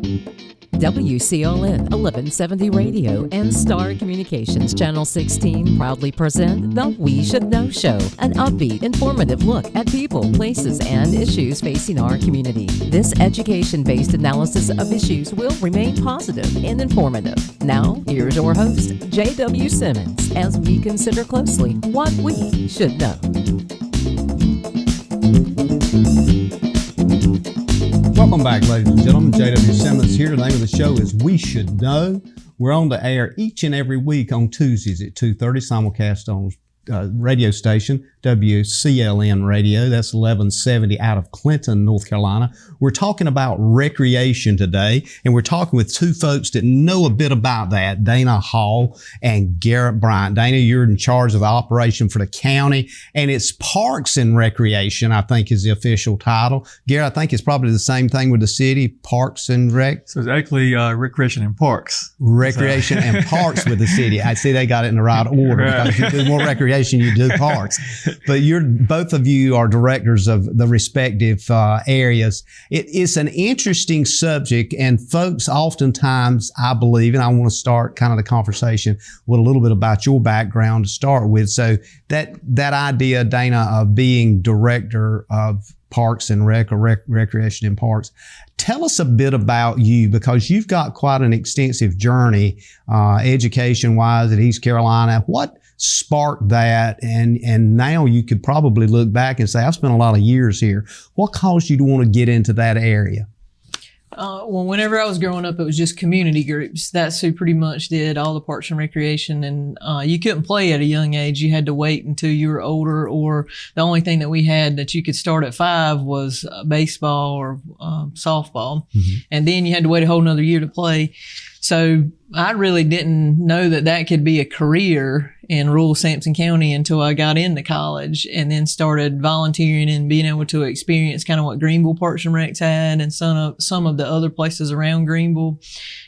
WCLN 1170 Radio and Star Communications Channel 16 proudly present the We Should Know Show, an upbeat, informative look at people, places, and issues facing our community. This education-based analysis of issues will remain positive and informative. Now, here's your host, J.W. Simmons, as we consider closely what we should know. Welcome back, ladies and gentlemen. J.W. Simmons here. The name of the show is We Should Know. We're on the air each and every week on Tuesdays at 2:30, simulcast on radio station, WCLN Radio. That's 1170 out of Clinton, North Carolina. We're talking about recreation today, and we're talking with two folks that know a bit about that, Dana Hall and Garrett Bryant. Dana, you're in charge of the operation for the county, and it's Parks and Recreation, I think is the official title. Garrett, I think it's probably the same thing with the city, Parks and Rec. So it's actually Recreation and Parks. Recreation and Parks with the city. I see they got it in the right order. Right. Because you do more recreation, you do parks. But both of you are directors of the respective areas. It's an interesting subject, and folks oftentimes, I believe, and I want to start kind of the conversation with a little bit about your background to start with. So that idea, Dana, of being director of Parks and Recreation and Parks. Tell us a bit about you, because you've got quite an extensive journey, education-wise at East Carolina. What sparked that? And now you could probably look back and say, I've spent a lot of years here. What caused you to want to get into that area? Well, whenever I was growing up, it was just community groups. That's who pretty much did all the parks and recreation. And you couldn't play at a young age. You had to wait until you were older, or the only thing that we had that you could start at 5 was baseball or softball. Mm-hmm. And then you had to wait a whole nother year to play. So I really didn't know that could be a career in rural Sampson County until I got into college, and then started volunteering and being able to experience kind of what Greenville Parks and Recs had and some of the other places around Greenville.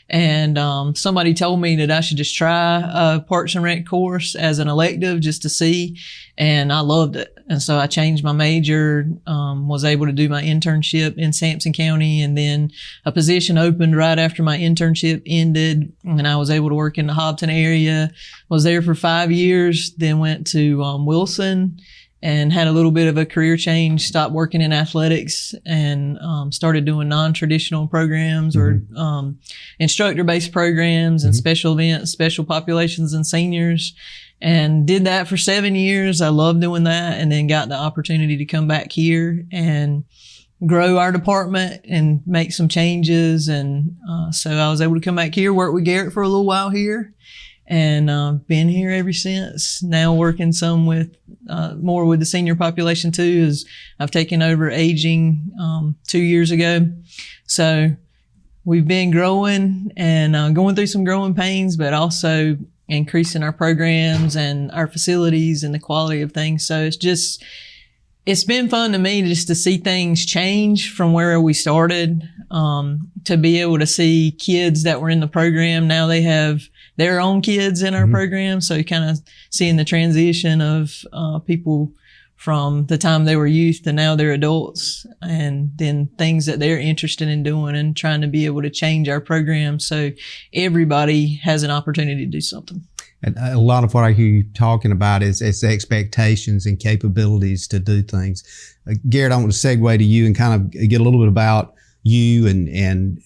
And somebody told me that I should just try a Parks and Rec course as an elective just to see, and I loved it. And so I changed my major, was able to do my internship in Sampson County, and then a position opened right after my internship ended, and I was able to work in the Hobson area. Was there for 5 years, then went to Wilson and had a little bit of a career change, stopped working in athletics, and started doing non-traditional programs or instructor-based programs and special events, special populations and seniors, and did that for 7 years. I loved doing that, and then got the opportunity to come back here and grow our department and make some changes. And so I was able to come back here, work with Garrett for a little while here, and been here ever since. Now working some with more with the senior population too, as I've taken over aging 2 years ago. So we've been growing and going through some growing pains, but also increasing our programs and our facilities and the quality of things. So it's been fun to me just to see things change from where we started, to be able to see kids that were in the program. Now they have their own kids in our program. So kind of seeing the transition of people from the time they were youth to now they're adults, and then things that they're interested in doing, and trying to be able to change our program so everybody has an opportunity to do something. And a lot of what I hear you talking about is expectations and capabilities to do things. Garrett, I want to segue to you and kind of get a little bit about you and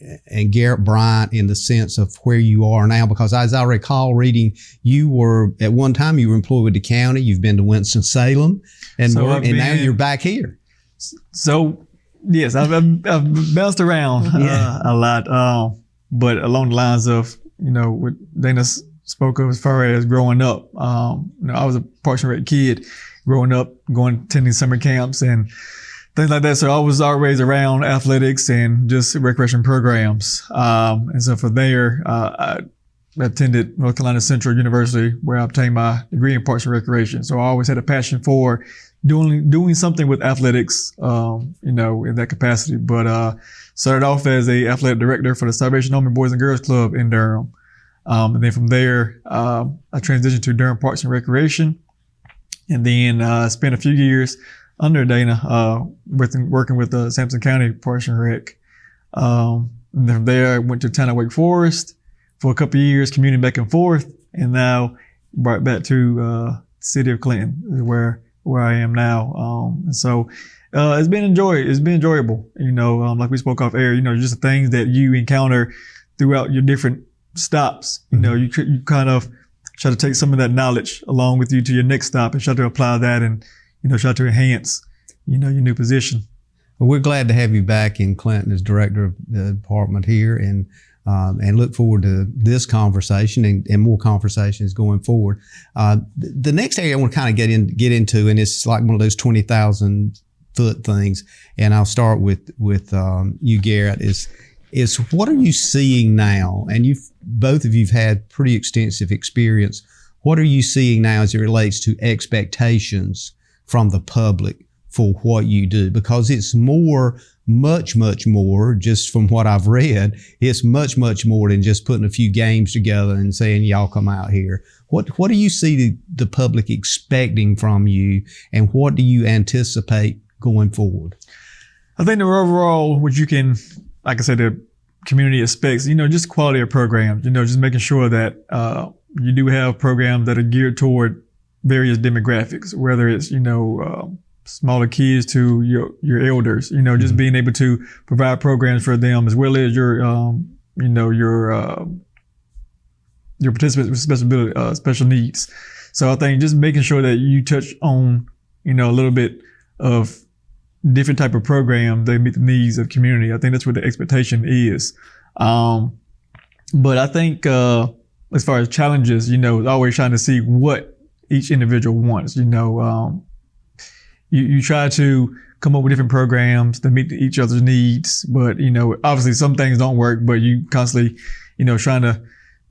Garrett Bryant in the sense of where you are now, because as I recall reading, you were at one time you were employed with the county. You've been to Winston-Salem and now you're back here. So yes, I've bounced around a lot, but along the lines of what Dana spoke of as far as growing up. I was a Parks and Rec kid growing up, attending summer camps and things like that. So I was always around athletics and just recreation programs. And so from there, I attended North Carolina Central University, where I obtained my degree in Parks and Recreation. So I always had a passion for doing something with athletics, in that capacity. But started off as a athletic director for the Salvation Army Boys and Girls Club in Durham. And then from there, I transitioned to Durham Parks and Recreation, and then spent a few years under Dana, working with the Sampson County Parks and Rec. And then from there, I went to town at Wake Forest for a couple of years, commuting back and forth, and now right back to the city of Clinton, where I am now. And so it's been enjoyable. Like we spoke off air, just the things that you encounter throughout your different stops. You kind of try to take some of that knowledge along with you to your next stop and try to apply that and, try to enhance, your new position. Well, we're glad to have you back in Clinton as director of the department here, and look forward to this conversation and more conversations going forward. The next area I want to kind of get into, and it's like one of those 20,000 foot things, and I'll start with you, Garrett, is what are you seeing now? And both of you've had pretty extensive experience. What are you seeing now as it relates to expectations from the public for what you do? Because it's much more, just from what I've read, it's much more than just putting a few games together and saying, y'all come out here. What do you see the public expecting from you, and what do you anticipate going forward? I think the overall, what you can, like I said, the community expects, just quality of programs, just making sure that you do have programs that are geared toward various demographics, whether it's, smaller kids to your elders, just being able to provide programs for them, as well as your participants with special needs. So I think just making sure that you touch on, a little bit of different type of programs that meet the needs of the community. I think that's what the expectation is. But I think, as far as challenges, always trying to see what each individual wants, You try to come up with different programs that meet each other's needs, but obviously some things don't work. But you constantly, trying to,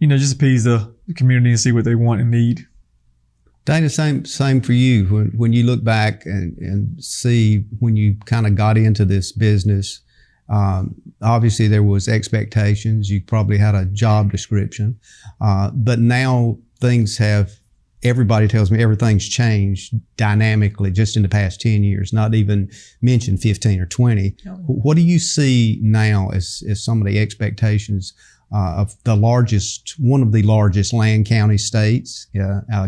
just appease the community and see what they want and need. Dana, same for you. When you look back and see when you kind of got into this business, obviously there was expectations. You probably had a job description, but now everybody tells me everything's changed dynamically just in the past 10 years, not even mention 15 or 20. Oh. What do you see now as some of the expectations of one of the largest land county states,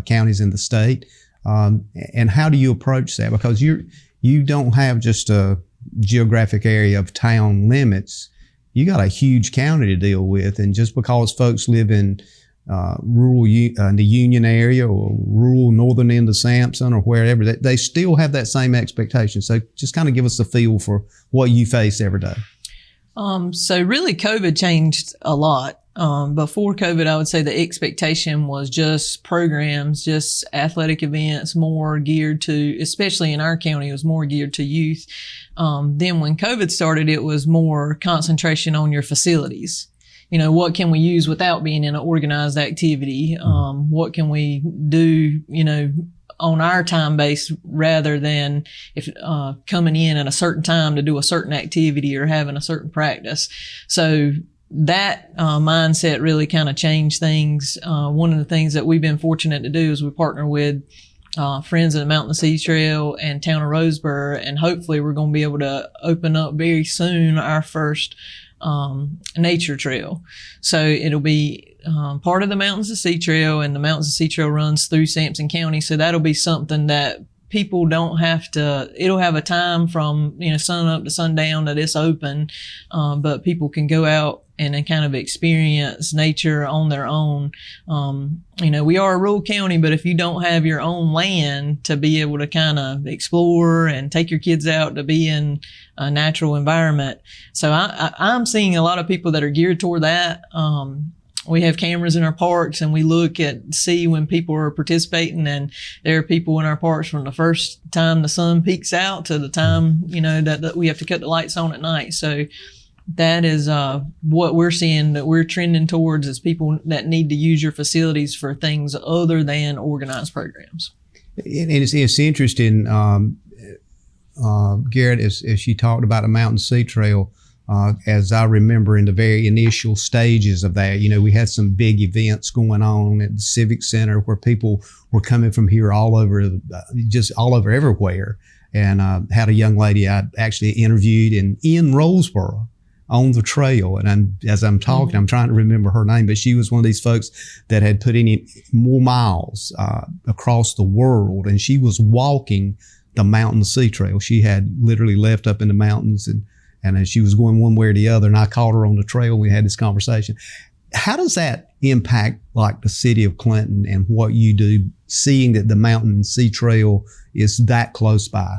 counties in the state? And how do you approach that? Because you don't have just a geographic area of town limits. You got a huge county to deal with. And just because folks live in rural in the Union area or rural northern end of Sampson or wherever, they still have that same expectation. So just kind of give us a feel for what you face every day. So really COVID changed a lot. Before COVID, I would say the expectation was just programs, just athletic events, more geared to, especially in our county, it was more geared to youth. Then when COVID started, it was more concentration on your facilities. What can we use without being in an organized activity? What can we do, on our time base rather than if coming in at a certain time to do a certain activity or having a certain practice. So that mindset really kind of changed things. One of the things that we've been fortunate to do is we partner with Friends of the Mountain Sea Trail and Town of Roseboro, and hopefully we're going to be able to open up very soon our first nature trail. So it'll be part of the Mountains of Sea Trail, and the Mountains of Sea Trail runs through Sampson County. So that'll be something that people don't have to, it'll have a time from, sun up to sundown that it's open, but people can go out and then kind of experience nature on their own. We are a rural county, but if you don't have your own land to be able to kind of explore and take your kids out to be in a natural environment. So I'm seeing a lot of people that are geared toward that. We have cameras in our parks, and we see when people are participating, and there are people in our parks from the first time the sun peeks out to the time, that we have to cut the lights on at night. So that is what we're seeing that we're trending towards, is people that need to use your facilities for things other than organized programs. And it's interesting, Garrett, as you talked about the Mountain Sea Trail, as I remember in the very initial stages of that, we had some big events going on at the Civic Center where people were coming from here all over everywhere. And had a young lady I actually interviewed in Roseboro, on the trail. And as I'm talking, I'm trying to remember her name, but she was one of these folks that had put in more miles across the world, and she was walking the mountain sea trail. She had literally left up in the mountains, and as she was going one way or the other, and I caught her on the trail, and we had this conversation. How does that impact like the city of Clinton and what you do, seeing that the mountain sea trail is that close by?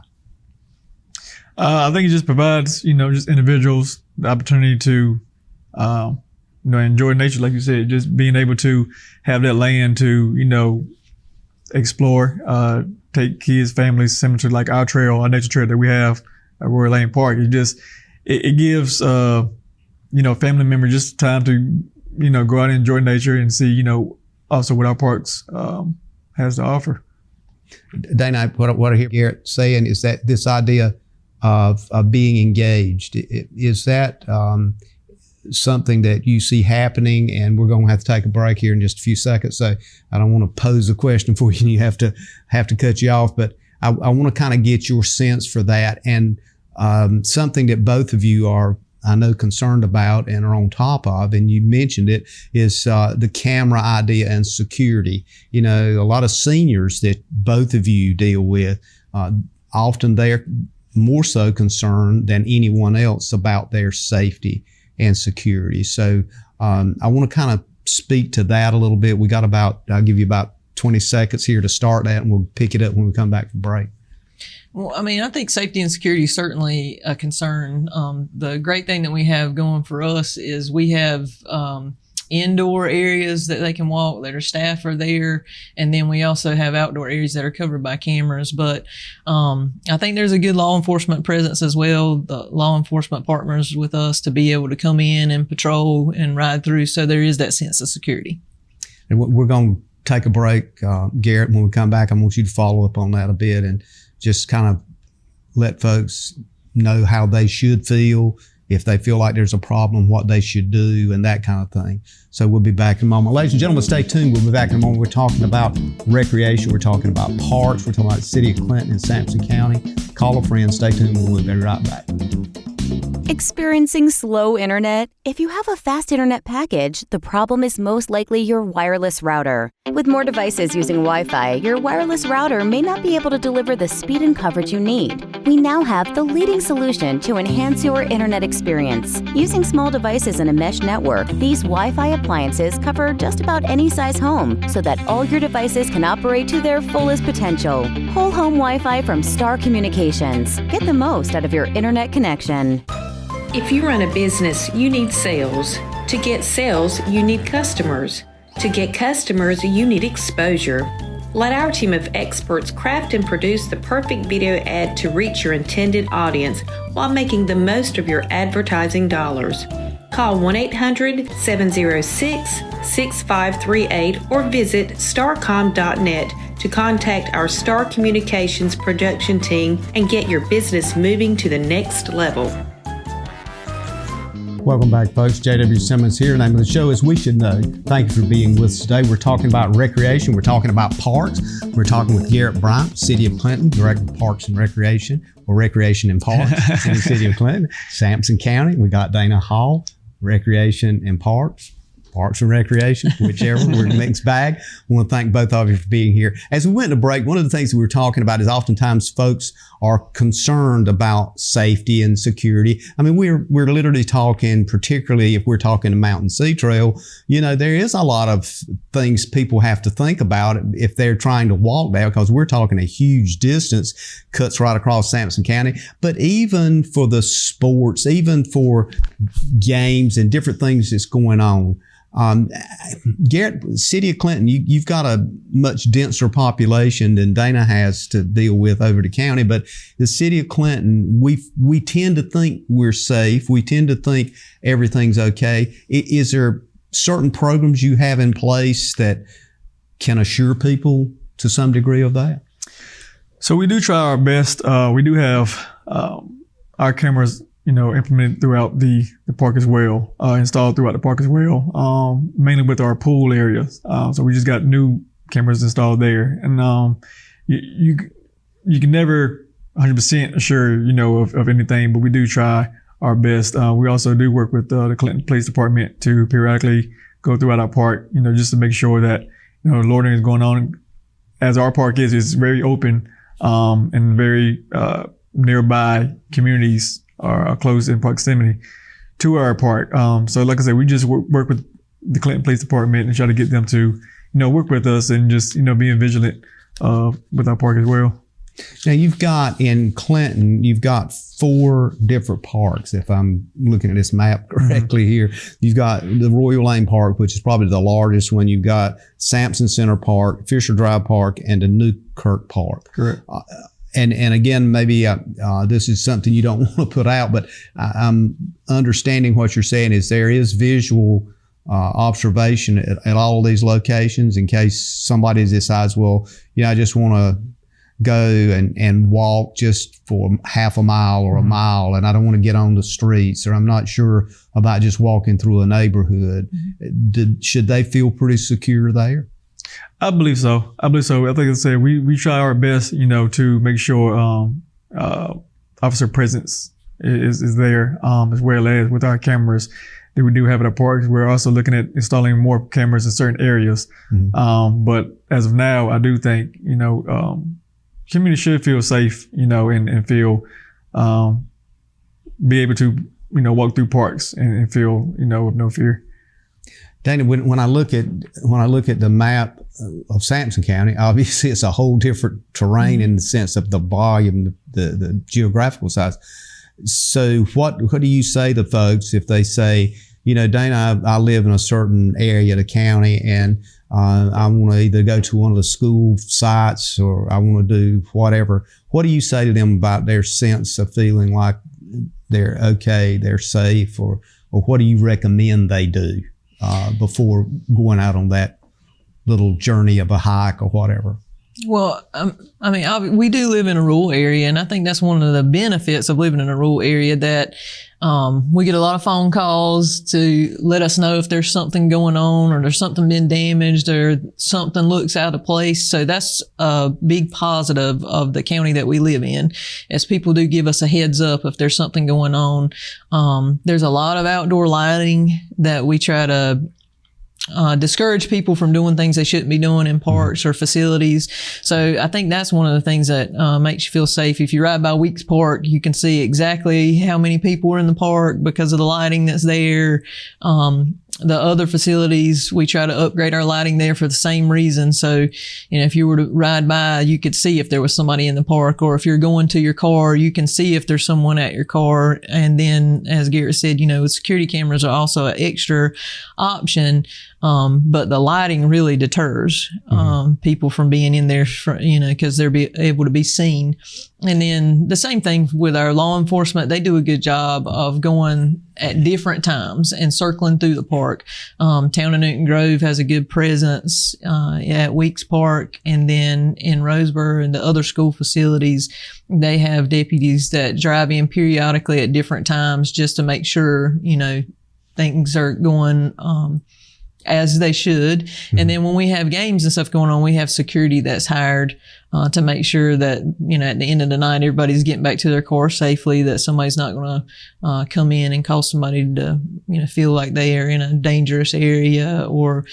I think it just provides, just individuals the opportunity to, enjoy nature, like you said, just being able to have that land to, explore, take kids, families, similar to like our trail, our nature trail that we have at Royal Lane Park. It gives, family members just time to, go out and enjoy nature and see, also what our parks has to offer. Dana, what I hear Garrett saying is that this idea of being engaged, is that something that you see happening? And we're going to have to take a break here in just a few seconds, so I don't want to pose a question for you and you have to cut you off, but I want to kind of get your sense for that. And something that both of you are, I know, concerned about and are on top of, and you mentioned it, is the camera idea and security. A lot of seniors that both of you deal with, often they're more so concerned than anyone else about their safety and security. So I want to kind of speak to that a little bit. I'll give you about 20 seconds here to start that, and we'll pick it up when we come back from break. Well, I think safety and security is certainly a concern. The great thing that we have going for us is we have indoor areas that they can walk, that our staff are there, and then we also have outdoor areas that are covered by cameras. But I think there's a good law enforcement presence as well, the law enforcement partners with us to be able to come in and patrol and ride through, so there is that sense of security. And we're going to take a break, Garrett. When we come back, I want you to follow up on that a bit and just kind of let folks know how they should feel, if they feel like there's a problem, what they should do, and that kind of thing. So we'll be back in a moment. Ladies and gentlemen, stay tuned. We'll be back in a moment. We're talking about recreation. We're talking about parks. We're talking about the city of Clinton and Sampson County. Call a friend. Stay tuned. We'll be right back. Experiencing slow internet? If you have a fast internet package, the problem is most likely your wireless router. With more devices using Wi-Fi, your wireless router may not be able to deliver the speed and coverage you need. We now have the leading solution to enhance your internet experience. Using small devices in a mesh network, these Wi-Fi appliances cover just about any size home so that all your devices can operate to their fullest potential. Whole home Wi-Fi from Star Communications. Get the most out of your internet connection. If you run a business, you need sales. To get sales, you need customers. To get customers, you need exposure. Let our team of experts craft and produce the perfect video ad to reach your intended audience while making the most of your advertising dollars. Call 1-800-706-6538 or visit starcom.net to contact our Star Communications production team and get your business moving to the next level. Welcome back, folks. J.W. Simmons here. The name of the show is We Should Know. Thank you for being with us today. We're talking about recreation. We're talking about parks. We're talking with Garrett Bryant, City of Clinton, Director of Parks and Recreation, or Recreation and Parks in the City of Clinton. Sampson County, we got Dana Hall, Recreation and Parks. Parks and Recreation, whichever, we're a mixed bag. I want to thank both of you for being here. As we went to break, one of the things that we were talking about is oftentimes folks are concerned about safety and security. I mean, we're literally talking, particularly if we're talking a mountain sea trail, there is a lot of things people have to think about if they're trying to walk there, because we're talking a huge distance, cuts right across Sampson County. But even for the sports, even for games and different things that's going on, Garrett, City of Clinton, you've got a much denser population than Dana has to deal with over the county, but the City of Clinton, we tend to think we're safe. We tend to think everything's okay. Is there certain programs you have in place that can assure people to some degree of that? So we do try our best. We do have our cameras implemented throughout the park as well, installed throughout the park as well, mainly with our pool areas. So we just got new cameras installed there. And you can never 100% assure, of anything, but we do try our best. We also do work with the Clinton Police Department to periodically go throughout our park, just to make sure that, loitering is going on. As our park is very open, and very nearby communities are close in proximity to our park. So like I said, we just work with the Clinton Police Department and try to get them to, work with us and just, being vigilant with our park as well. Now you've got in Clinton, you've got 4 different parks. If I'm looking at this map correctly here, you've got the Royal Lane Park, which is probably the largest one. You've got Sampson Center Park, Fisher Drive Park, and the Newkirk Park. Correct. And again, maybe this is something you don't want to put out, but I'm understanding what you're saying is there is visual observation at all of these locations in case somebody decides, well, I just want to go and walk just for half a mile or a mile, and I don't want to get on the streets, or I'm not sure about just walking through a neighborhood. Should they feel pretty secure there? I believe so. I think I said we try our best, to make sure officer presence is there, as well as with our cameras that we do have at our parks. We're also looking at installing more cameras in certain areas. But as of now, I do think, community should feel safe, and feel, be able to, walk through parks and feel, with no fear. Dana, when I look at the map of Sampson County, obviously it's a whole different terrain in the sense of the volume, the geographical size. So what do you say to folks if they say, Dana, I live in a certain area of the county and I want to either go to one of the school sites or I want to do whatever. What do you say to them about their sense of feeling like they're okay, they're safe, or what do you recommend they do before going out on that little journey of a hike or whatever? Well, we do live in a rural area, and I think that's one of the benefits of living in a rural area, that we get a lot of phone calls to let us know if there's something going on or there's something been damaged or something looks out of place. So that's a big positive of the county that we live in, as people do give us a heads up if there's something going on. There's a lot of outdoor lighting that we try to discourage people from doing things they shouldn't be doing in parks or facilities. So I think that's one of the things that makes you feel safe. If you ride by Weeks Park, you can see exactly how many people are in the park because of the lighting that's there. The other facilities, we try to upgrade our lighting there for the same reason. So, if you were to ride by, you could see if there was somebody in the park, or if you're going to your car, you can see if there's someone at your car. And then, as Garrett said, security cameras are also an extra option. But the lighting really deters people from being in there, because they're able to be seen. And then the same thing with our law enforcement. They do a good job of going at different times and circling through the park. Town of Newton Grove has a good presence at Weeks Park, and then in Roseboro and the other school facilities, they have deputies that drive in periodically at different times just to make sure, things are going as they should. And then when we have games and stuff going on, we have security that's hired to make sure that, at the end of the night, everybody's getting back to their car safely, that somebody's not going to come in and cause somebody to, feel like they are in a dangerous area or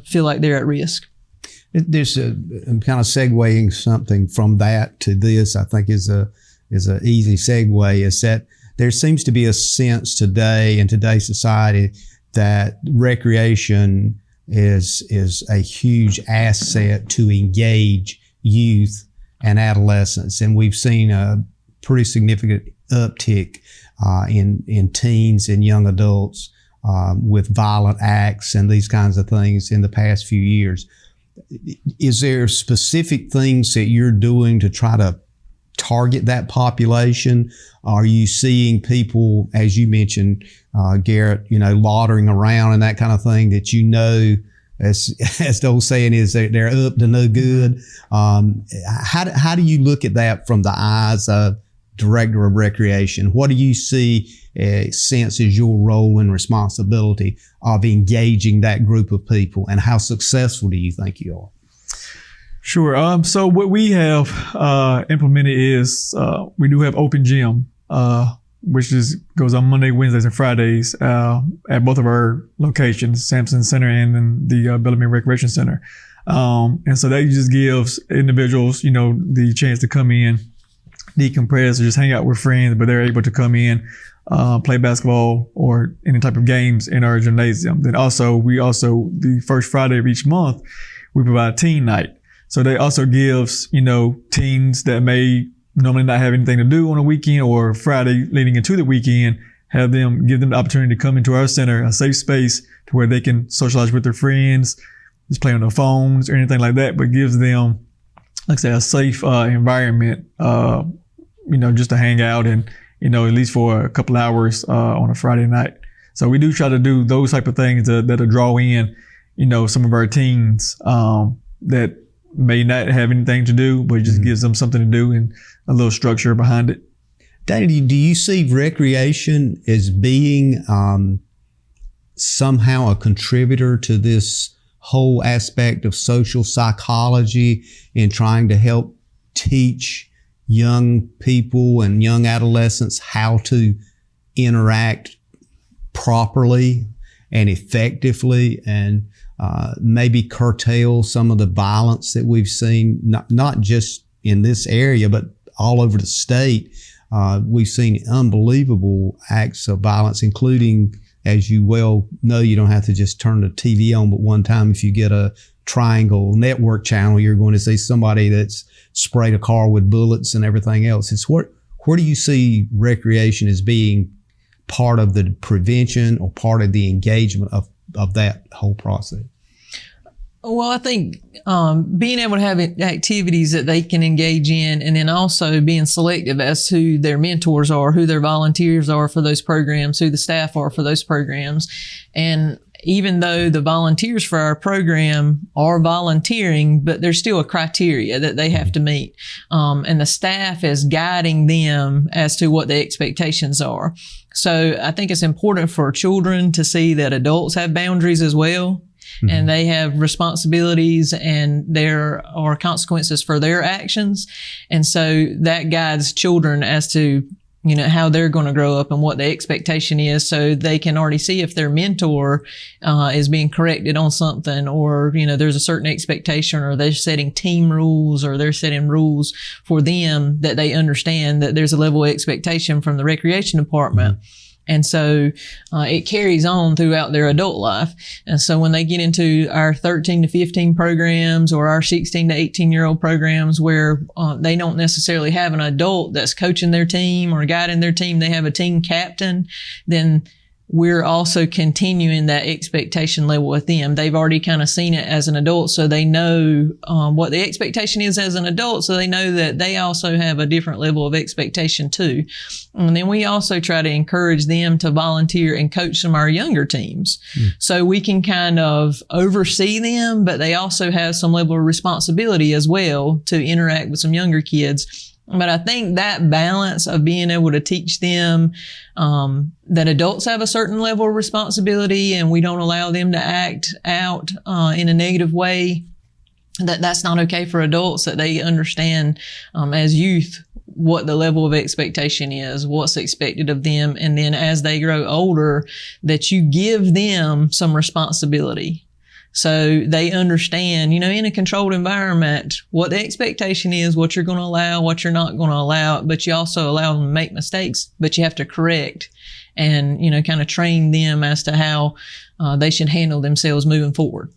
feel like they're at risk. There's I'm kind of segueing something from that to this, I think is a easy segue, is that there seems to be a sense today in today's society that recreation is a huge asset to engage youth and adolescents. And we've seen a pretty significant uptick in teens and young adults with violent acts and these kinds of things in the past few years. Is there specific things that you're doing to try to target that population? Are you seeing people, as you mentioned, Garrett, loitering around and that kind of thing that as the old saying is, they're up to no good? How do you look at that from the eyes of Director of Recreation? What do you see sense is your role and responsibility of engaging that group of people, and how successful do you think you are? Sure. So what we have implemented is we do have open gym which goes on Monday, Wednesdays, and Fridays at both of our locations, Sampson Center and then the Bellarmine Recreation Center. And so that just gives individuals, the chance to come in, decompress, or just hang out with friends, but they're able to come in, play basketball or any type of games in our gymnasium. Then the first Friday of each month, we provide teen night. So that also gives, teens that may normally not have anything to do on a weekend or Friday leading into the weekend, give them the opportunity to come into our center, a safe space to where they can socialize with their friends, just play on their phones or anything like that, but gives them, like I say, a safe environment, just to hang out and, at least for a couple hours on a Friday night. So we do try to do those type of things that'll draw in, some of our teens that may not have anything to do, but it just gives them something to do and a little structure behind it. Danny, do you see recreation as being somehow a contributor to this whole aspect of social psychology in trying to help teach young people and young adolescents how to interact properly and effectively and maybe curtail some of the violence that we've seen, not just in this area, but all over the state? We've seen unbelievable acts of violence, including, as you well know, you don't have to just turn the TV on, but one time if you get a Triangle network channel, you're going to see somebody that's sprayed a car with bullets and everything else. It's where do you see recreation as being part of the prevention or part of the engagement of that whole process? Well, I think being able to have activities that they can engage in, and then also being selective as to who their mentors are, who their volunteers are for those programs, who the staff are for those programs. And even though the volunteers for our program are volunteering, but there's still a criteria that they have to meet. And the staff is guiding them as to what the expectations are. So I think it's important for children to see that adults have boundaries as well. Mm-hmm. And they have responsibilities and there are consequences for their actions. And so that guides children as to, how they're going to grow up and what the expectation is, so they can already see if their mentor is being corrected on something, or, there's a certain expectation, or they're setting team rules, or they're setting rules for them that they understand that there's a level of expectation from the recreation department. Mm-hmm. And so it carries on throughout their adult life. And so when they get into our 13 to 15 programs or our 16 to 18-year-old programs where they don't necessarily have an adult that's coaching their team or guiding their team, they have a team captain, then we're also continuing that expectation level with them. They've already kind of seen it as an adult, so they know what the expectation is as an adult, so they know that they also have a different level of expectation too. And then we also try to encourage them to volunteer and coach some of our younger teams. So we can kind of oversee them, but they also have some level of responsibility as well to interact with some younger kids. But I think that balance of being able to teach them that adults have a certain level of responsibility and we don't allow them to act out in a negative way, that's not okay for adults, that they understand as youth what the level of expectation is, what's expected of them. And then as they grow older, that you give them some responsibility. So they understand, in a controlled environment, what the expectation is, what you're going to allow, what you're not going to allow, but you also allow them to make mistakes, but you have to correct and, kind of train them as to how they should handle themselves moving forward.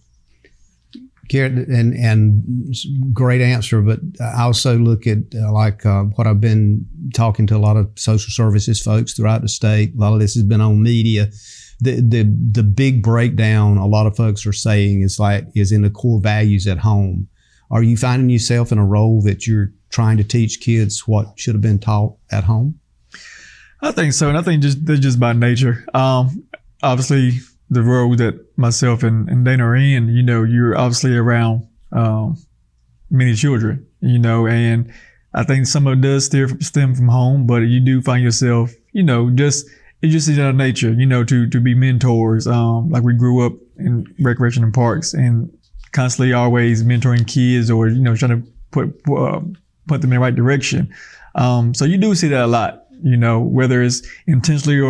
Garrett, and great answer, but I also look at what I've been talking to a lot of social services folks throughout the state. A lot of this has been on media. The big breakdown a lot of folks are saying is in the core values at home. Are you finding yourself in a role that you're trying to teach kids what should have been taught at home? I think so, and I think just by nature. Obviously, the role that myself and Dana are in, you're obviously around many children, and I think some of it does stem from home, but you do find yourself, it just is out of nature, to be mentors. Like we grew up in recreation and parks and constantly always mentoring kids or, trying to put them in the right direction. So you do see that a lot, whether it's intentionally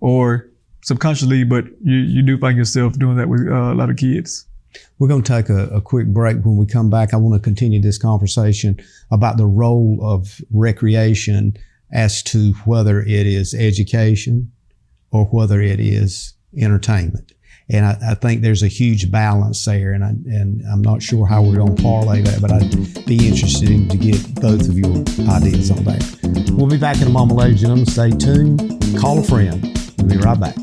or subconsciously, but you do find yourself doing that with a lot of kids. We're going to take a quick break. When we come back, I want to continue this conversation about the role of recreation as to whether it is education or whether it is entertainment. And I think there's a huge balance there, and I'm not sure how we're going to parlay that, but I'd be interested to get both of your ideas on that. We'll be back in a moment, ladies and gentlemen. Stay tuned. Call a friend. We'll be right back.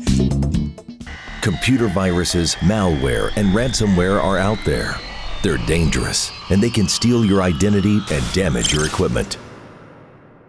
Computer viruses, malware, and ransomware are out there. They're dangerous, and they can steal your identity and damage your equipment.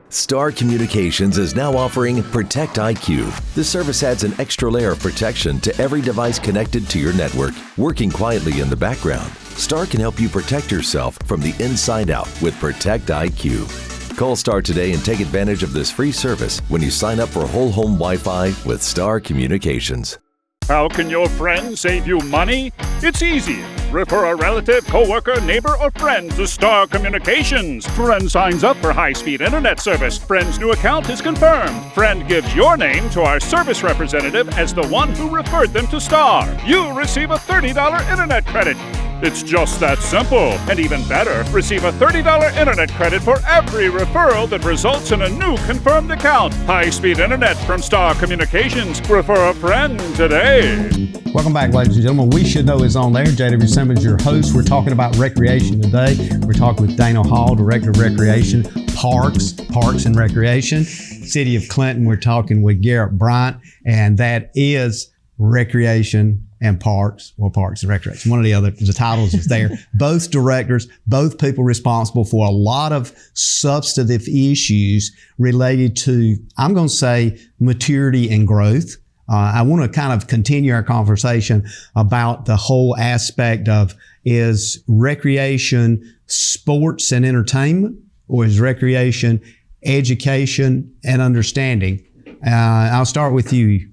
Star Communications is now offering Protect IQ. The service adds an extra layer of protection to every device connected to your network. Working quietly in the background, Star can help you protect yourself from the inside out with Protect IQ. Call Star today and take advantage of this free service when you sign up for whole home Wi-Fi with Star Communications. How can your friend save you money? It's easy. Refer a relative, coworker, neighbor, or friend to Star Communications. Friend signs up for high-speed internet service. Friend's new account is confirmed. Friend gives your name to our service representative as the one who referred them to Star. You receive a $30 internet credit. It's just that simple. And even better, receive a $30 internet credit for every referral that results in a new confirmed account. High-speed internet from Star Communications. Refer a friend today. Welcome back, ladies and gentlemen. We Should Know is on there. J.W. Simmons, your host. We're talking about recreation today. We're talking with Dana Hall, Director of Recreation, Parks and Recreation. City of Clinton, we're talking with Garrett Bryant, and that is Recreation and Parks and Recreation. One or the other, the titles is there. Both directors, both people responsible for a lot of substantive issues related to, I'm going to say, maturity and growth. I want to kind of continue our conversation about the whole aspect of, is recreation sports and entertainment, or is recreation education and understanding? I'll start with you,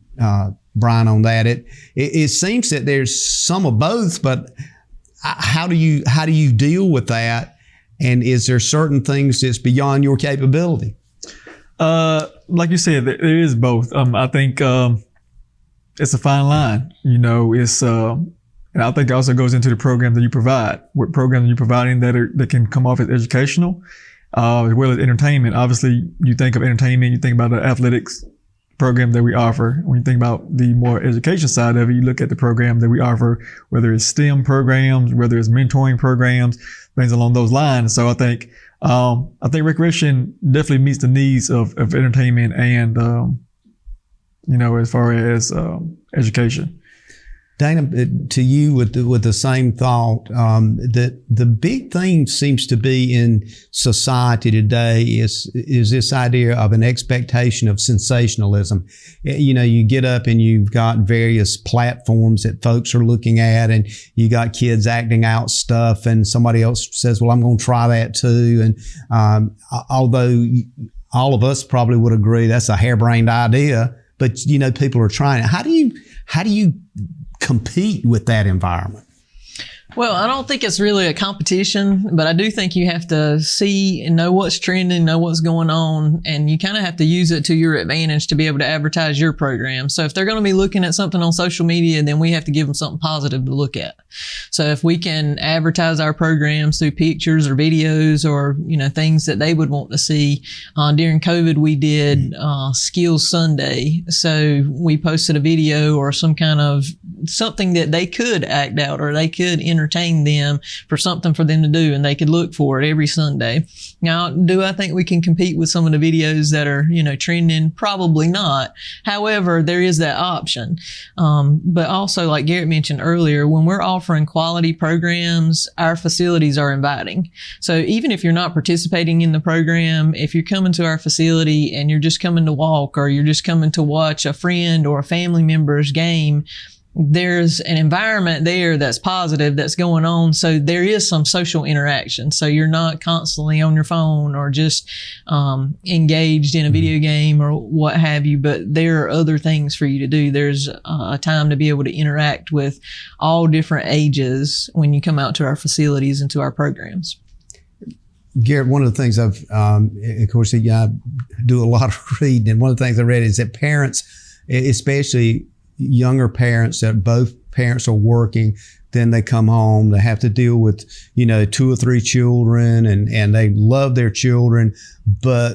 Brian, on that. It seems that there's some of both, but how do you deal with that? And is there certain things that's beyond your capability? Like you said, there is both. I think it's a fine line. It's and I think it also goes into the program that you provide. What program you're providing that can come off as educational, as well as entertainment. Obviously, you think of entertainment, you think about the athletics program that we offer. When you think about the more education side of it, you look at the program that we offer, whether it's STEM programs, whether it's mentoring programs, things along those lines. So I think recreation definitely meets the needs of entertainment and, as far as education. Dana, to you with the same thought, that the big thing seems to be in society today is this idea of an expectation of sensationalism. You get up and you've got various platforms that folks are looking at, and you got kids acting out stuff, and somebody else says, well, I'm going to try that too. And although all of us probably would agree that's a harebrained idea, but people are trying it. How do you compete with that environment? Well, I don't think it's really a competition, but I do think you have to see and know what's trending, know what's going on, and you kind of have to use it to your advantage to be able to advertise your program. So if they're going to be looking at something on social media, then we have to give them something positive to look at. So if we can advertise our programs through pictures or videos or, things that they would want to see. During COVID, we did Skills Sunday. So we posted a video or some kind of something that they could act out or they could entertain them for something for them to do, and they could look for it every Sunday. Now, do I think we can compete with some of the videos that are, trending? Probably not. However, there is that option. But also, like Garrett mentioned earlier, when we're offering quality programs, our facilities are inviting. So even if you're not participating in the program, if you're coming to our facility and you're just coming to walk, or you're just coming to watch a friend or a family member's game, there's an environment there that's positive that's going on. So there is some social interaction. So you're not constantly on your phone or just engaged in a video game or what have you, but there are other things for you to do. There's a time to be able to interact with all different ages when you come out to our facilities and to our programs. Garrett, one of the things of course, I do a lot of reading, and one of the things I read is that parents, especially younger parents, that both parents are working, then they come home, they have to deal with, 2 or 3 children, and they love their children, but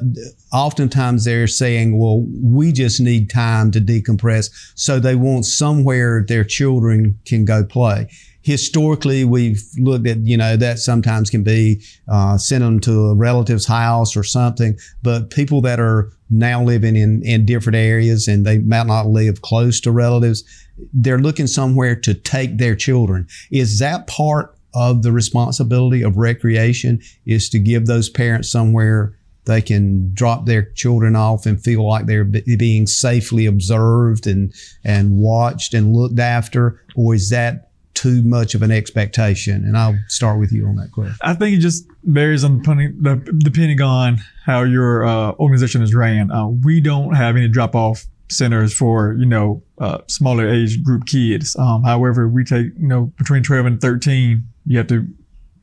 oftentimes they're saying, well, we just need time to decompress, so they want somewhere their children can go play. Historically, we've looked at, that sometimes can be send them to a relative's house or something, but people that are now living in different areas and they might not live close to relatives, they're looking somewhere to take their children. Is that part of the responsibility of recreation, is to give those parents somewhere they can drop their children off and feel like they're being safely observed and watched and looked after? Or is that too much of an expectation? And I'll start with you on that question. I think it just varies on depending on how your organization is ran. We don't have any drop-off centers for, smaller age group kids. However, we take, between 12 and 13, you have to,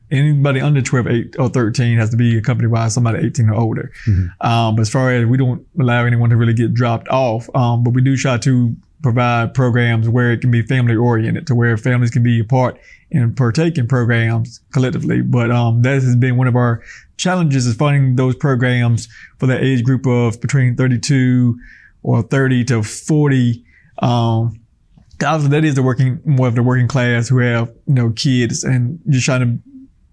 anybody under 12, 8 or 13 has to be accompanied by somebody 18 or older. But as far as, we don't allow anyone to really get dropped off, but we do try to provide programs where it can be family oriented, to where families can be a part and partake in programs collectively. But that has been one of our challenges, is finding those programs for the age group of between 32 or 30 to 40. That is more of the working class who have, kids, and just trying to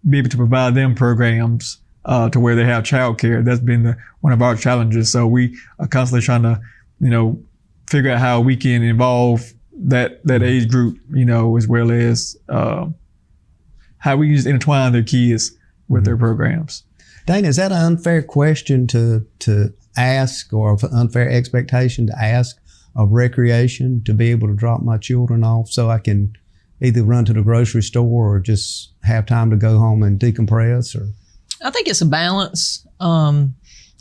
be able to provide them programs to where they have childcare. That's been one of our challenges. So we are constantly trying to, figure out how we can involve that age group, as well as how we can just intertwine their kids with their programs. Dana, is that an unfair question to ask, or an unfair expectation to ask of recreation, to be able to drop my children off so I can either run to the grocery store or just have time to go home and decompress? Or I think it's a balance.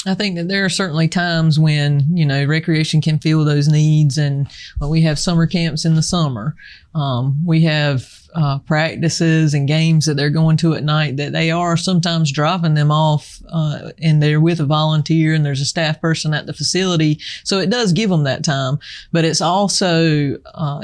I think that there are certainly times when, recreation can fill those needs. And when we have summer camps in the summer, we have practices and games that they're going to at night, that they are sometimes dropping them off, and they're with a volunteer and there's a staff person at the facility. So it does give them that time, but it's also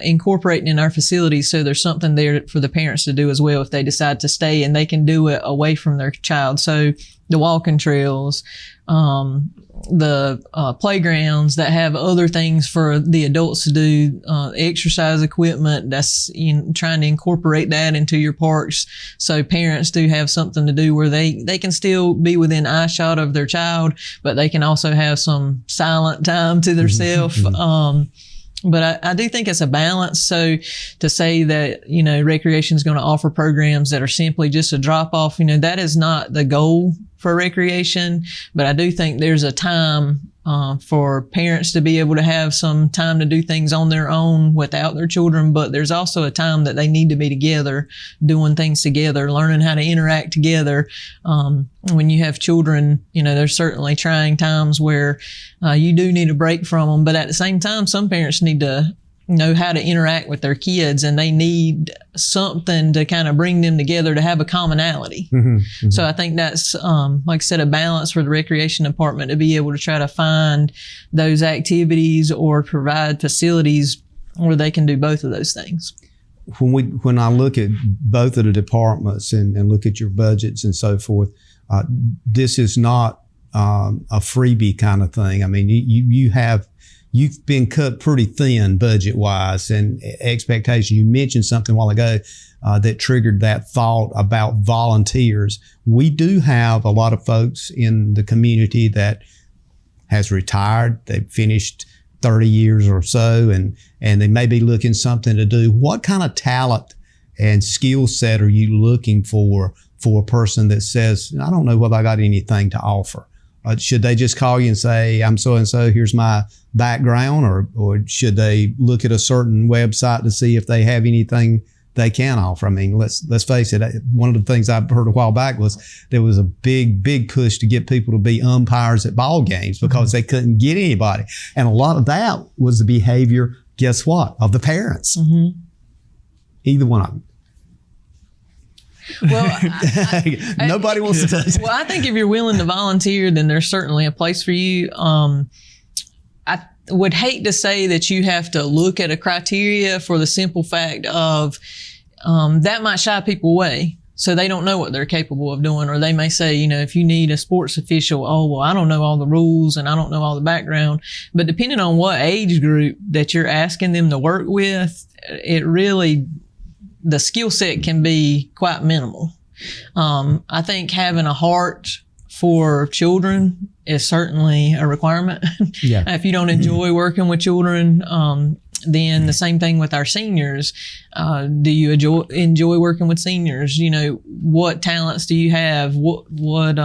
incorporating in our facilities, so there's something there for the parents to do as well if they decide to stay, and they can do it away from their child. So the walking trails, the playgrounds that have other things for the adults to do, exercise equipment, that's trying to incorporate that into your parks, so parents do have something to do where they can still be within eyeshot of their child, but they can also have some silent time to themselves. But I do think it's a balance. So to say that, recreation is going to offer programs that are simply just a drop off, that is not the goal for recreation. But I do think there's a time for parents to be able to have some time to do things on their own without their children. But there's also a time that they need to be together, doing things together, learning how to interact together. When you have children, there's certainly trying times where you do need a break from them. But at the same time, some parents need to know how to interact with their kids, and they need something to kind of bring them together to have a commonality. So I think that's, like I said, a balance for the recreation department to be able to try to find those activities or provide facilities where they can do both of those things. When I look at both of the departments and look at your budgets and so forth, this is not a freebie kind of thing. I mean, you've been cut pretty thin budget-wise and expectation. You mentioned something a while ago that triggered that thought about volunteers. We do have a lot of folks in the community that has retired. They've finished 30 years or so, and they may be looking something to do. What kind of talent and skill set are you looking for a person that says, I don't know whether I got anything to offer? Should they just call you and say, I'm so-and-so, here's my background, or should they look at a certain website to see if they have anything they can offer? I mean, let's face it. One of the things I heard a while back was there was a big push to get people to be umpires at ball games because they couldn't get anybody. And a lot of that was the behavior, guess what, of the parents. Either one of them. Well, Nobody wants to touch. well, I think if you're willing to volunteer, then there's certainly a place for you. I would hate to say that you have to look at a criteria for the simple fact of that might shy people away. So they don't know what they're capable of doing, or they may say, if you need a sports official, oh, well, I don't know all the rules and I don't know all the background. But depending on what age group that you're asking them to work with, the skill set can be quite minimal. I think having a heart for children is certainly a requirement. Yeah. If you don't enjoy working with children, then the same thing with our seniors. Do you enjoy working with seniors? What talents do you have? What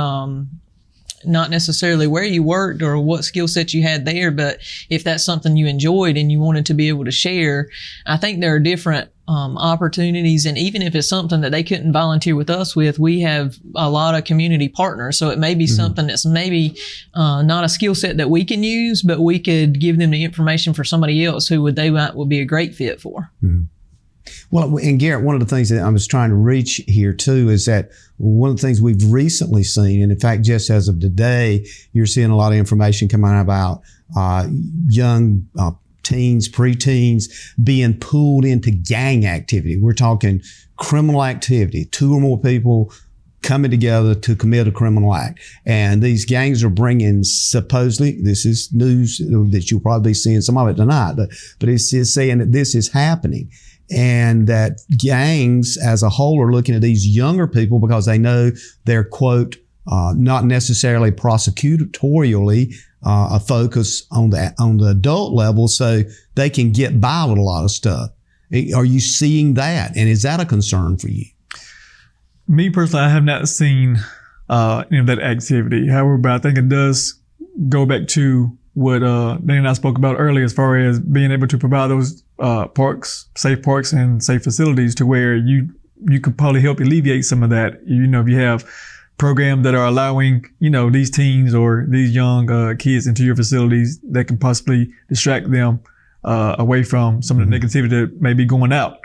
not necessarily where you worked or what skill sets you had there, but if that's something you enjoyed and you wanted to be able to share, I think there are different opportunities. And even if it's something that they couldn't volunteer with us with, we have a lot of community partners. So it may be something that's maybe not a skill set that we can use, but we could give them the information for somebody else who would be a great fit for. Mm-hmm. Well, and Garrett, one of the things that I was trying to reach here too is that one of the things we've recently seen, and in fact, just as of today, you're seeing a lot of information coming out about young teens, preteens being pulled into gang activity. We're talking criminal activity, 2 or more people coming together to commit a criminal act. And these gangs are bringing, supposedly, this is news that you'll probably be seeing some of it tonight, but it's just saying that this is happening. And that gangs as a whole are looking at these younger people because they know they're, quote, not necessarily prosecutorially a focus on the adult level, so they can get by with a lot of stuff. Are you seeing that? And is that a concern for you? Me personally, I have not seen that activity. However, but I think it does go back to what Danny and I spoke about earlier as far as being able to provide those safe parks and safe facilities to where you could probably help alleviate some of that. If you have programs that are allowing, these teens or these young kids into your facilities that can possibly distract them away from some of the negativity that may be going out.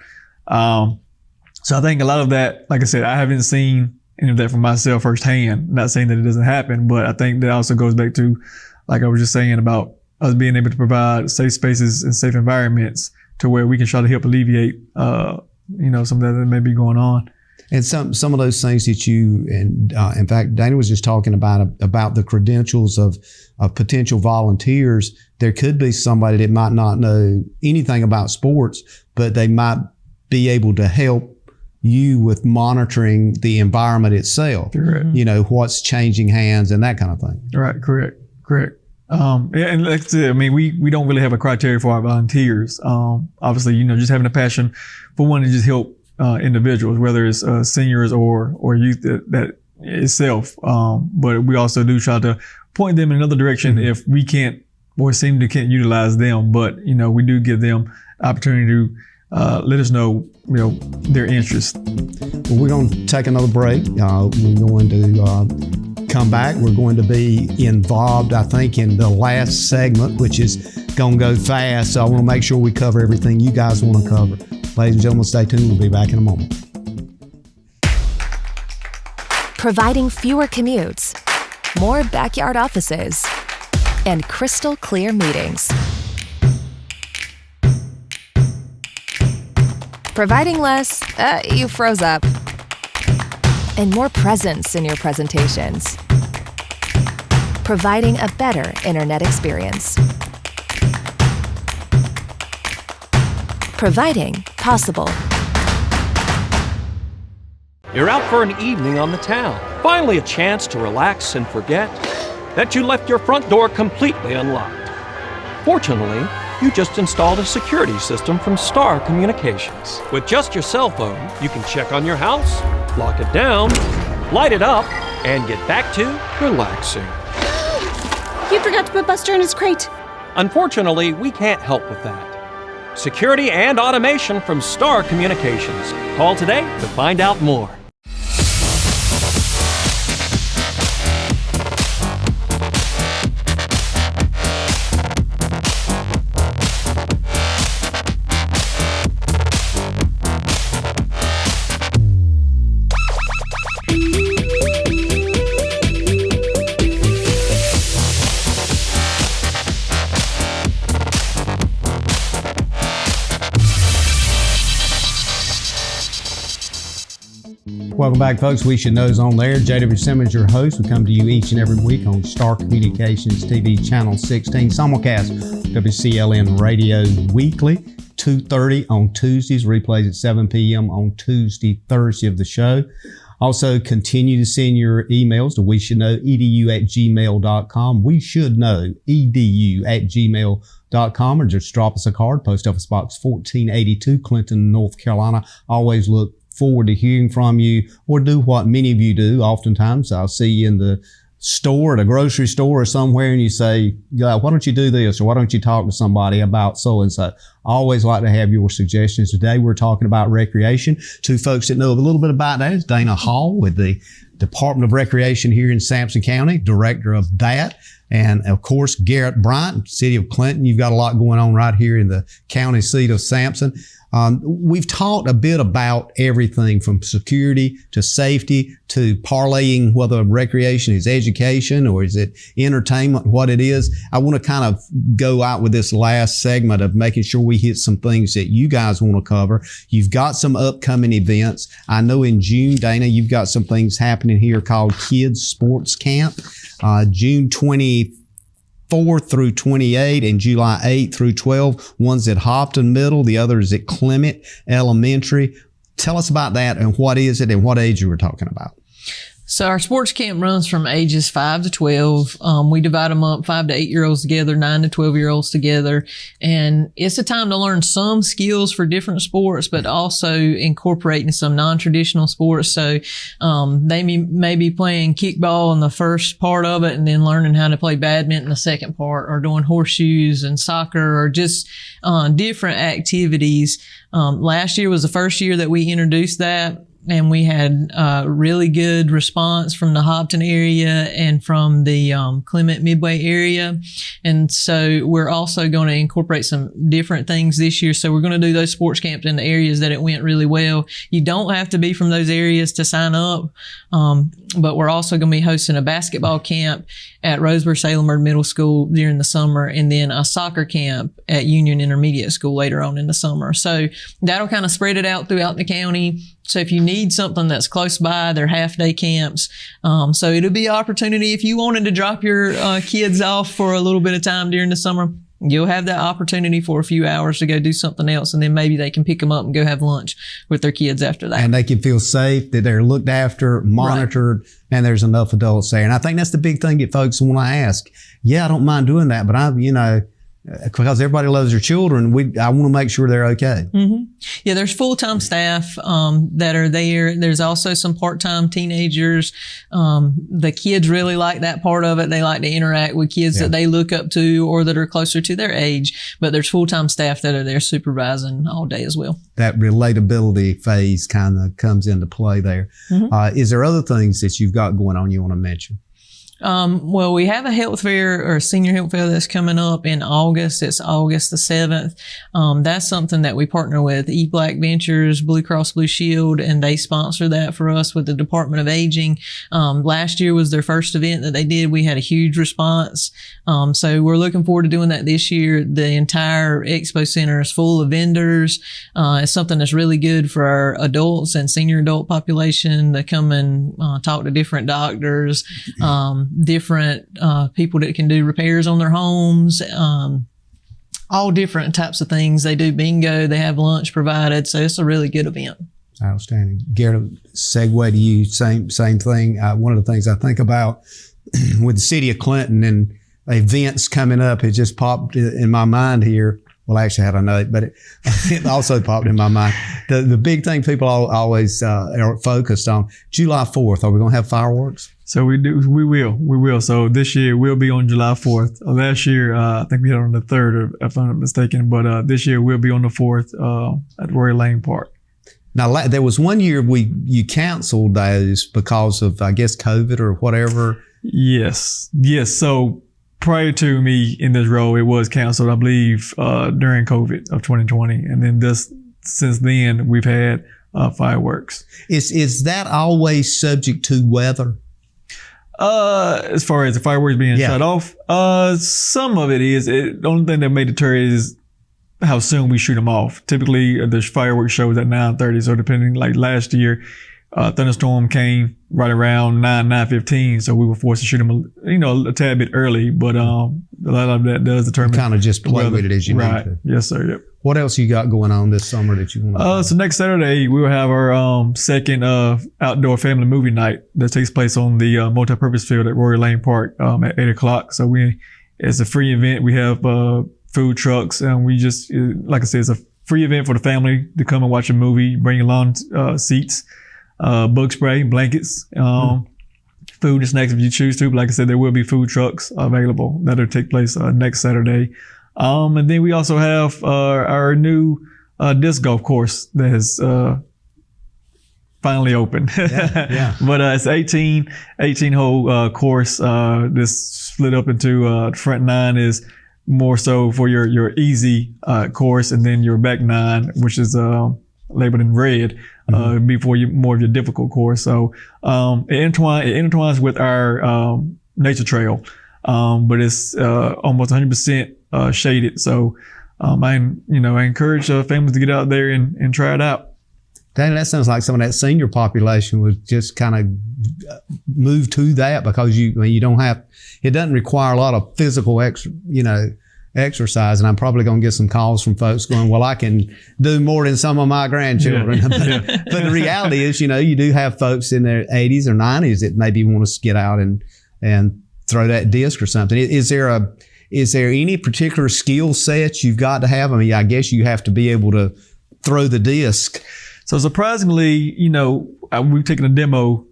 So I think a lot of that, like I said, I haven't seen any of that for myself firsthand. Not saying that it doesn't happen, but I think that also goes back to, like I was just saying, about us being able to provide safe spaces and safe environments to where we can try to help alleviate, some of that may be going on. And some of those things that in fact, Dana was just talking about the credentials of potential volunteers. There could be somebody that might not know anything about sports, but they might be able to help you with monitoring the environment itself. Correct. What's changing hands and that kind of thing. Right. Correct. And like I said, we don't really have a criteria for our volunteers. Obviously, just having a passion for wanting to just help individuals, whether it's seniors or youth that itself. But we also do try to point them in another direction if we can't or seem to can't utilize them. But, we do give them opportunity to let us know, their interest. Well, we're going to take another break. We're going to come back. We're going to be involved, I think, in the last segment, which is going to go fast. So I want to make sure we cover everything you guys want to cover. Ladies and gentlemen, stay tuned. We'll be back in a moment. Providing fewer commutes, more backyard offices, and crystal clear meetings. Providing less, you froze up, and more presence in your presentations. Providing a better internet experience. Providing possible. You're out for an evening on the town. Finally a chance to relax and forget that you left your front door completely unlocked. Fortunately, you just installed a security system from Star Communications. With just your cell phone, you can check on your house, lock it down, light it up, and get back to relaxing. You forgot to put Buster in his crate. Unfortunately, we can't help with that. Security and automation from Star Communications. Call today to find out more. Welcome back, folks. We Should Know's on there. J.W. Simmons, your host. We come to you each and every week on Star Communications TV, Channel 16, simulcast WCLN Radio weekly, 2:30 on Tuesdays, replays at 7 p.m. on Tuesday, Thursday of the show. Also, continue to send your emails to weshouldknow.edu@gmail.com. We should know edu@gmail.com, or just drop us a card, Post Office Box 1482, Clinton, North Carolina. Always look forward to hearing from you, or do what many of you do. Oftentimes, I'll see you in the store, at a grocery store or somewhere, and you say, yeah, why don't you do this, or why don't you talk to somebody about so-and-so? Always like to have your suggestions. Today, we're talking about recreation. Two folks that know a little bit about that is Dana Hall with the Department of Recreation here in Sampson County, director of that. And of course, Garrett Bryant, City of Clinton. You've got a lot going on right here in the county seat of Sampson. We've talked a bit about everything from security to safety to parlaying whether recreation is education or is it entertainment, what it is. I want to kind of go out with this last segment of making sure we hit some things that you guys want to cover. You've got some upcoming events. I know in June, Dana, you've got some things happening here called Kids Sports Camp, June 24th through 28 and July 8th through 12. One's at Hopton Middle, the other is at Clement Elementary. Tell us about that and what is it and what age you were talking about. So our sports camp runs from ages 5 to 12. We divide them up, 5 to 8-year-olds together, 9 to 12-year-olds together. And it's a time to learn some skills for different sports, but also incorporating some non-traditional sports. So they may be playing kickball in the first part of it and then learning how to play badminton in the second part, or doing horseshoes and soccer, or just different activities. Last year was the first year that we introduced that. And we had really good response from the Hopton area and from the Clement Midway area. And so we're also going to incorporate some different things this year. So we're going to do those sports camps in the areas that it went really well. You don't have to be from those areas to sign up. But we're also going to be hosting a basketball camp at Roseburg-Salemburg Middle School during the summer, and then a soccer camp at Union Intermediate School later on in the summer. So that'll kind of spread it out throughout the county. So if you need something that's close by, they're half-day camps. So it'll be an opportunity if you wanted to drop your kids off for a little bit of time during the summer. You'll have that opportunity for a few hours to go do something else, and then maybe they can pick them up and go have lunch with their kids after that. And they can feel safe, that they're looked after, monitored, right, and there's enough adults there. And I think that's the big thing that folks want to ask. Yeah, I don't mind doing that, but because everybody loves their children, I want to make sure they're okay. Mm-hmm. Yeah, there's full-time staff that are there. There's also some part-time teenagers. The kids really like that part of it. They like to interact with kids that they look up to or that are closer to their age. But there's full-time staff that are there supervising all day as well. That relatability phase kind of comes into play there. Mm-hmm. Is there other things that you've got going on you want to mention? Well, we have a health fair or a senior health fair that's coming up in August. It's August the 7th. That's something that we partner with eBlack Ventures, Blue Cross Blue Shield, and they sponsor that for us with the Department of Aging. Last year was their first event that they did. We had a huge response. So we're looking forward to doing that this year. The entire expo center is full of vendors. It's something that's really good for our adults and senior adult population to come and talk to different doctors, different people that can do repairs on their homes, all different types of things. They do bingo, they have lunch provided, so it's a really good event. Outstanding. Garrett, segue to you, same thing. One of the things I think about with the city of Clinton and events coming up, it just popped in my mind here. Well, actually, I had a note, but it also popped in my mind. The big thing people always are focused on, July 4th, are we going to have fireworks? So we will. So this year we'll be on July 4th. Last year, I think we had on the 3rd, if I'm not mistaken, but this year we'll be on the 4th at Roy Lane Park. Now, there was one year you canceled those because of, I guess, COVID or whatever. Yes. So prior to me in this role, it was canceled, I believe, during COVID of 2020. And then since then, we've had fireworks. Is that always subject to weather? As far as the fireworks being shut off, some of it is. The only thing that may deter is how soon we shoot them off. Typically, there's fireworks shows at 9:30. So depending, like last year, thunderstorm came right around 9:15, so we were forced to shoot them, a tad bit early. But a lot of that does determine. Kind of just play with it as you need to. Yes, sir. Yep. What else you got going on this summer that you want to So next Saturday, we will have our second outdoor family movie night that takes place on the multipurpose field at Rory Lane Park at 8 o'clock. So it's a free event. We have food trucks, and we just, like I said, it's a free event for the family to come and watch a movie, bring your lawn seats, bug spray, blankets, food and snacks if you choose to. But like I said, there will be food trucks available that'll take place next Saturday. And then we also have our new disc golf course that has finally opened. Yeah. But it's 18 hole course. This split up into the front 9 is more so for your easy course, and then your back 9, which is labeled in red, before more of your difficult course. So it intertwines with our nature trail, but it's almost 100% shaded. So I encourage families to get out there and try it out. Danny, that sounds like some of that senior population would just kind of move to that, because you don't have, it doesn't require a lot of physical exercise. And I'm probably going to get some calls from folks going, well, I can do more than some of my grandchildren. Yeah. But the reality is, you do have folks in their 80s or 90s that maybe want to get out and throw that disc or something. Is there any particular skill sets you've got to have? I mean, I guess you have to be able to throw the disc. So surprisingly, we've taken a demo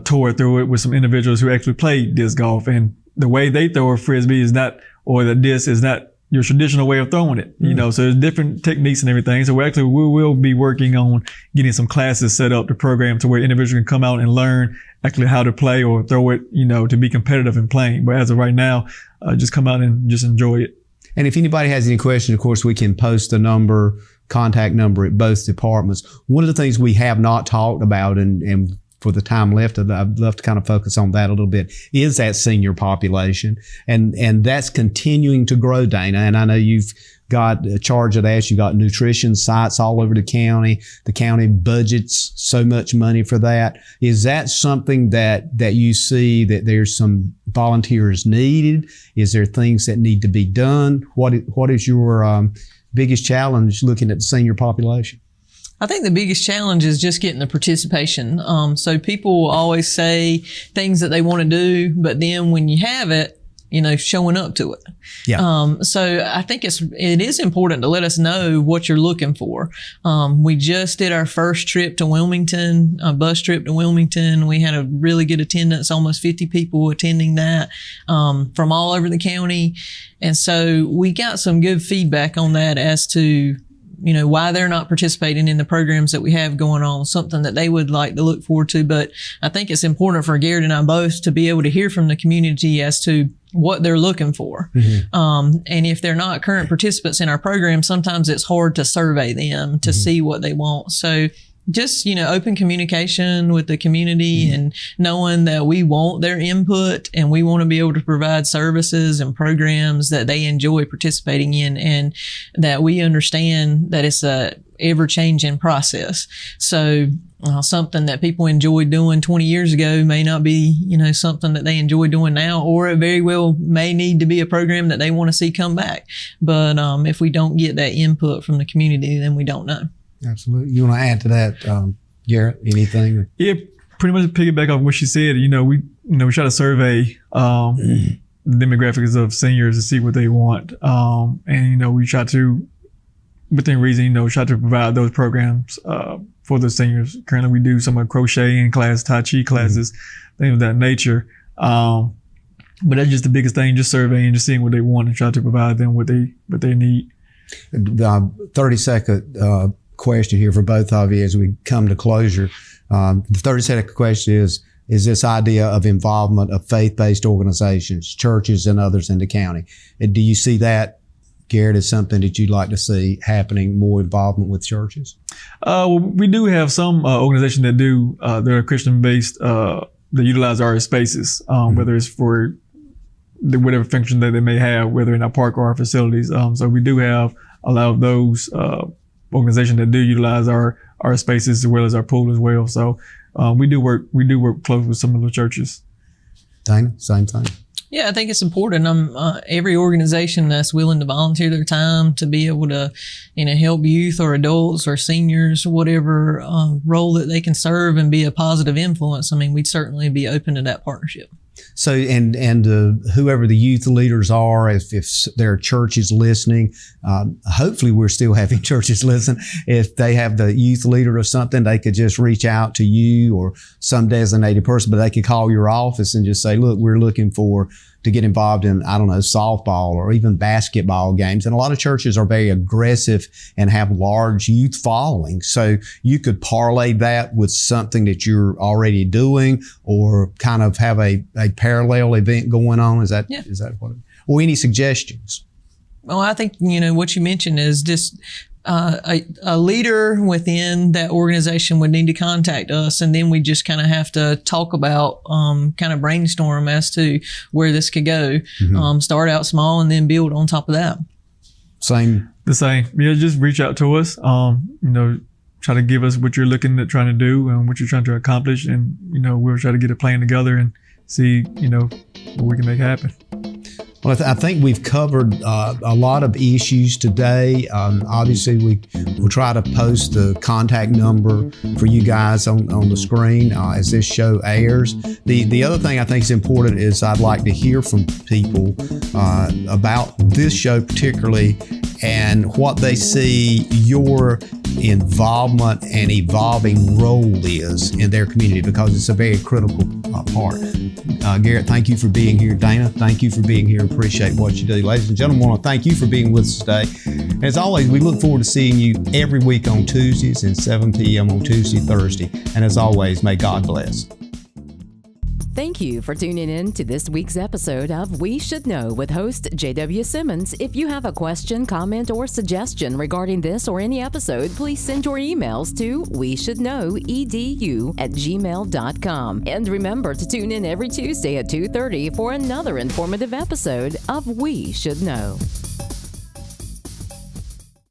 tour through it with some individuals who actually play disc golf, and the way they throw a frisbee is not, or the disc is not your traditional way of throwing it. So there's different techniques and everything. So we will be working on getting some classes set up to program to where individuals can come out and learn actually how to play or throw it, to be competitive in playing. But as of right now, just come out and just enjoy it. And if anybody has any questions, of course, we can post the contact number at both departments. One of the things we have not talked about, and for the time left, I'd love to kind of focus on that a little bit, is that senior population. And that's continuing to grow, Dana. And I know you've got a charge of that. You've got nutrition sites all over the county. The county budgets so much money for that. Is that something that you see that there's some volunteers needed? Is there things that need to be done? What is your biggest challenge looking at the senior population? I think the biggest challenge is just getting the participation. So people always say things that they want to do, but then when you have it, showing up to it. Yeah. So I think it is important to let us know what you're looking for. We just did our first trip to Wilmington, a bus trip to Wilmington. We had a really good attendance, almost 50 people attending that, from all over the county. And so we got some good feedback on that as to, why they're not participating in the programs that we have going on, something that they would like to look forward to. But I think it's important for Garrett and I both to be able to hear from the community as to what they're looking for. And if they're not current participants in our program, sometimes it's hard to survey them to see what they want. So just, open communication with the community and knowing that we want their input and we want to be able to provide services and programs that they enjoy participating in, and that we understand that it's a ever-changing process. So something that people enjoyed doing 20 years ago may not be, something that they enjoy doing now, or it very well may need to be a program that they want to see come back. But if we don't get that input from the community, then we don't know. Absolutely. You want to add to that, Garrett? Anything? Yeah, pretty much piggyback off what she said. We try to survey the demographics of seniors to see what they want, and we try to, within reason, try to provide those programs for the seniors. Currently, we do some crocheting class, Tai Chi classes, things of that nature. But that's just the biggest thing: just surveying, just seeing what they want, and try to provide them what they need. 30-second question here for both of you as we come to closure. The 30-second question is this idea of involvement of faith-based organizations, churches, and others in the county. Do you see that, Garrett, as something that you'd like to see happening, more involvement with churches? We do have some organizations that do, they're Christian-based, that utilize our spaces, whether it's for whatever function that they may have, whether in our park or our facilities. So we do have a lot of those organizations that do utilize our spaces as well as our pool as well. So we do work close with some of the churches. Dana, same thing. Yeah, I think it's important. Every organization that's willing to volunteer their time to be able to, help youth or adults or seniors, whatever role that they can serve and be a positive influence. I mean, we'd certainly be open to that partnership. So, and whoever the youth leaders are, if there are churches listening, hopefully we're still having churches listen. If they have the youth leader or something, they could just reach out to you or some designated person, but they could call your office and just say, look, we're looking to get involved in, I don't know, softball or even basketball games. And a lot of churches are very aggressive and have large youth followings. So you could parlay that with something that you're already doing or kind of have a parallel event going on. Is that what? Or any suggestions? Well, I think, what you mentioned is just a leader within that organization would need to contact us, and then we just kind of have to talk about, kind of brainstorm as to where this could go. Mm-hmm. Start out small and then build on top of that. The same. Yeah, just reach out to us. Try to give us what you're looking at trying to do and what you're trying to accomplish, and we'll try to get a plan together and see what we can make happen. Well, I think we've covered a lot of issues today. Obviously, we'll try to post the contact number for you guys on the screen as this show airs. The other thing I think is important is I'd like to hear from people about this show particularly and what they see your involvement and evolving role is in their community, because it's a very critical part. Garrett, thank you for being here. Dana, thank you for being here. Appreciate what you do. Ladies and gentlemen, I want to thank you for being with us today. As always, we look forward to seeing you every week on Tuesdays and 7 p.m. on Tuesday, Thursday. And as always, may God bless. Thank you for tuning in to this week's episode of We Should Know with host J.W. Simmons. If you have a question, comment, or suggestion regarding this or any episode, please send your emails to weshouldknowedu@gmail.com. And remember to tune in every Tuesday at 2:30 for another informative episode of We Should Know.